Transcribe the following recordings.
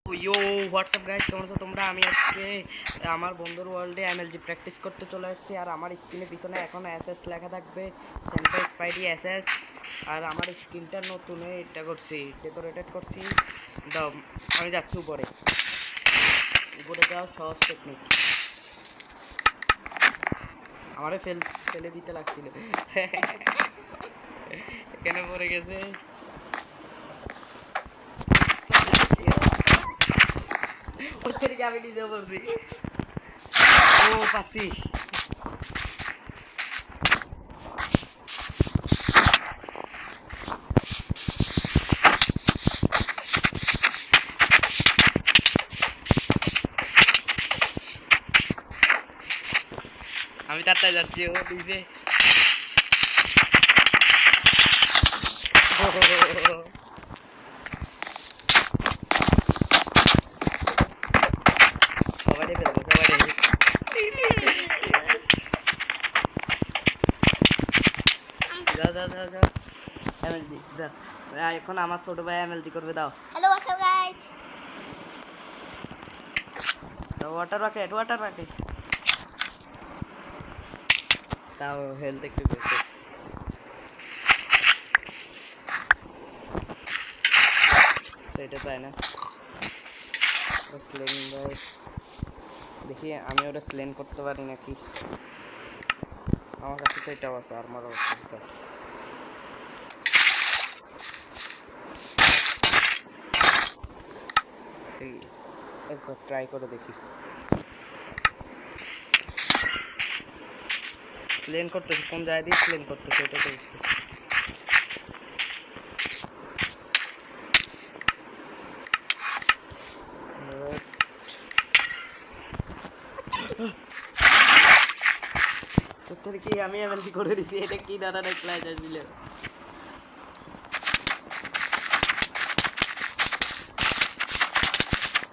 ইয়ো WhatsApp guys, কেমন আছো তোমরা? আমি আজকে আমার বন্ধুর ওয়ার্ল্ডে এমএলজি প্র্যাকটিস করতে চলে আসছি। আর আমার স্ক্রিনের পিছনে এখন এসএস লেখা থাকবে, সেন্টার স্পাইডি এসএস। আর আমার স্ক্রিনটা নতুন এটা করছি, ডেকোরেটেড করছি। দাও, আমি যাচ্ছি উপরে। উপরে যাওয়ার সহজ টেকনিক। আমারে ফেলে দিতে লাগছিল, এখানে পড়ে গেছে। আমি নিজে বলছি ও পাচ্ছি। আমি তাড়াতাড়ি যাচ্ছি, ও নিজে সবাই ফেলবো, সবাই যাও যাও যাও যাও। এমএলজি দাও, এখন আমার ছোট ভাই এমএলজি করবে। দাও। Hello WhatsApp guys. দাও ওয়াটার বাকেট, ওয়াটার বাকেট তাও হেলথ একটু বেশি। সেটা চাই না স্লেন ভাই, দেখি আমি ওটা স্লেন করতে পারি নাকি। আমার কাছে তো এটাও আছে, আর্মার অবস্থা। একবার ট্রাই করে দেখি। স্লেন করতেছি, কোন জায়গায় দিয়ে স্লেন করতেছি এটা তো বুঝতেছি। তোর কি আমি এমএলজি করে দিছি, এটা কি ধরনের ক্লাস আসছিল?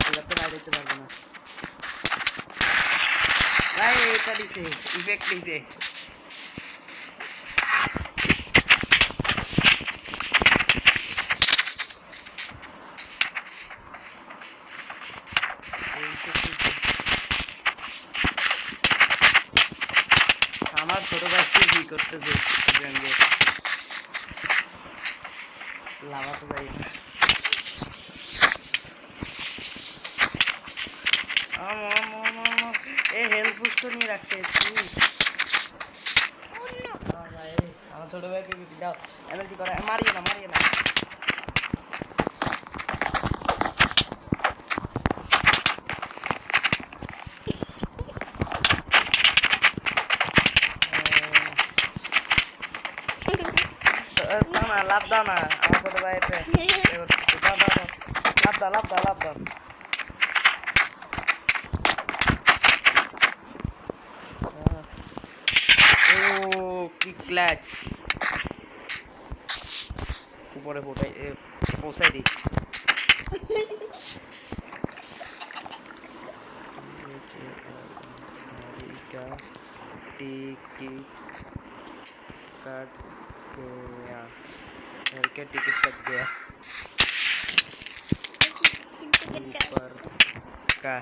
এটা তো রাইড দিতে পারবো না ভাই, এটা দিছে ইফেক্ট দিছে। আমার ছোট ভাই কি করতেছে, লাভাতে যাই না। এ হেল্প বুস্ট নিয়ে রাখছে। আমার ছোট ভাইকে দাও, এনার্জি করা। মারিয়ে না, মারিয়ে না। না লাভ দাও না, আমার ছোট ভাই দাও দাও দাও, লাভ দাও, লাভ দাও, লাভ দাও। ও কি ক্ল্যাচ, উপরে পৌঁছাই দিই। टिकट कट गया, घर के टिकट कट गया ऊपर का।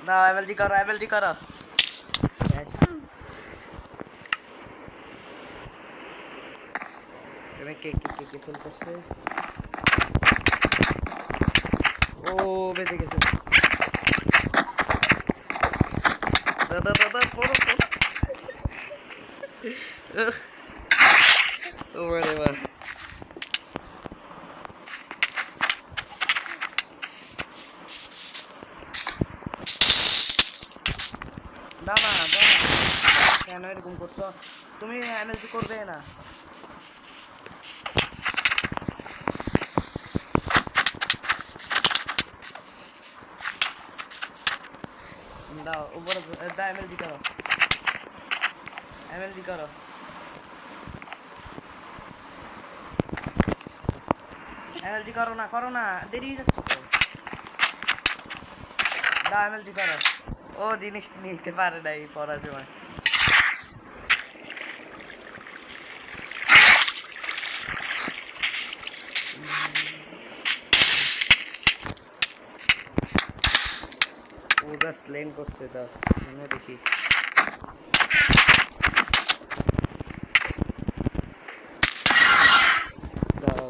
ना एमएलजी करो, एमएलजी करो। के फुल करছে। ও বেঁচে গেছে। দাদা দাদা পড়ো ও রে বাবা। না না না, কেন এরকম করছো? তুমি এমএলজি করবে না। দাও উপরে দাও, এমএলজি করো, এমএলজি করো। এমএলজি করো না দেরি হয়ে যাচ্ছে তো দাও এমএলজি করো ও জিনিস নিতে পারে না এই পড়ার সময় ও যা স্লেন করছে দাও মনে দেখি দাও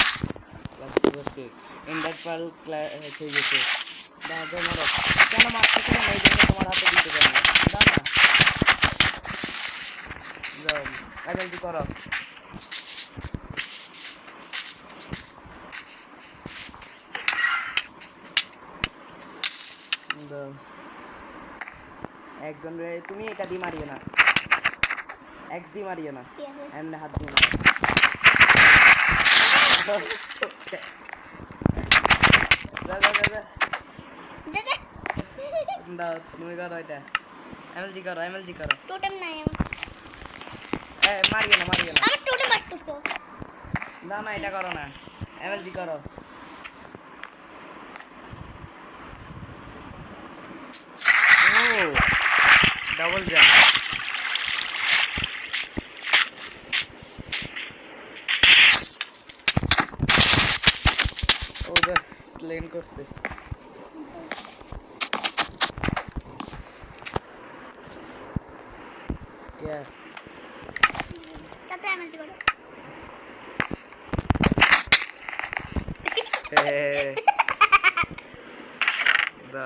লাগতে পারছে ইন্ডার পাল হয়ে গেছে দাও দাও মারো কেন মারছো কেন এই জন্য তোমার হাতে দিতে পারি না দাও না যাও এমএলজি করো দাও একজন তুমি এটা দিয়ে মারিও না এক্স দিয়ে মারিও না এমনি হাত দিয়ে মারো দাও তুমি করো এটা এমএলজি করো টোটেম নাই মারিও না আমার টোটেম আসতেছো না না এটা করো না এমএলজি করো ও ডাবল জাম্প ও জাস্ট লেন করছে क्या তাতে এমএলজি করো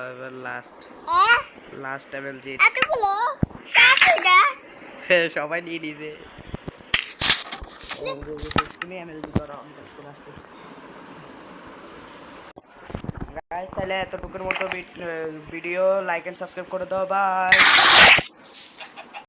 এবার লাস্ট এমএলজি এতগুলো শেষ হয়ে যায় সবাই নিয়ে নিছে তুমি এমএলজি করো গাইস তাহলে এতটুকুর মতো ভিডিও লাইক এন্ড সাবস্ক্রাইব করে দাও বাই